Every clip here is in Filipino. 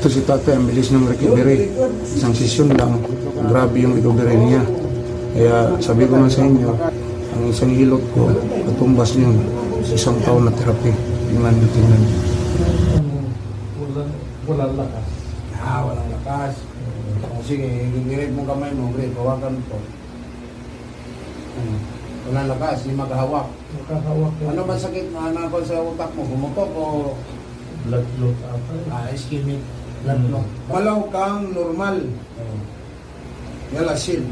Ito si tatay, ang bilis ng recovery. Isang session lang, grabe yung recovery niya. Kaya sabi ko nga sa inyo, ang isang hilot ko, katumbas niyo, isang taon na therapy. Tingnan niyo, tingnan niyo. Walang lakas. Walang lakas. Sige, gigirit mo kamay mo, Gre, kawakan po. Walang lakas, hindi makahawak. Makahawak yan. Ano ba sakit na nakakol sa utak mo? Gumutok o Blood clot ata. ischemic? Blood clot. Malaw kang normal. Yala, shield.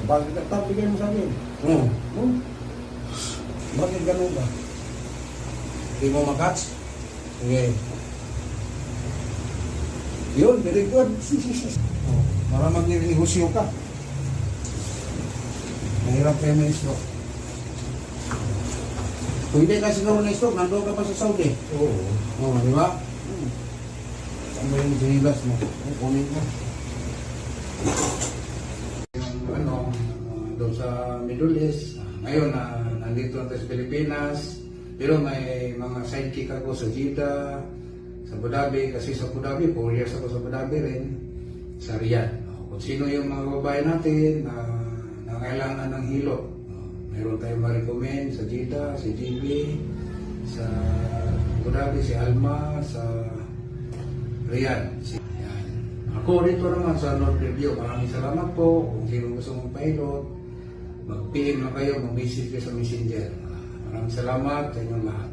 Bakit ka bigay mo sa akin? Bakit ganun ba? Hindi mo makats? Sige. Yun, very good. Para mag-negosyo ka. Mahirap kayo may stroke. Kung hindi ka siguro na stroke, nandoon ka pa sa Saudi. Oo, di ba? Saan mo yung sinilas mo? Kunin mo. Yung doon sa Middle East. Ngayon, nandito natin sa Pilipinas. Pero may mga sidekick ako sa Jeddah, sa Abu Dhabi. Kasi sa Abu Dhabi, 4 years ako sa Abu Dhabi rin. Sa Riyadh. Kung sino yung mga babae natin na kailangan ng hilo. Meron tayong ma-recommend sa Jeddah, si JB, sa Abu Dhabi, si Alma, sa Riyadh. Yan. Ako rito naman sa North Review. Maraming salamat po. Kung sino gusto mong pilot, mag-PM na kayo, mag-visit kayo sa Messenger. Maraming salamat sa inyong lahat.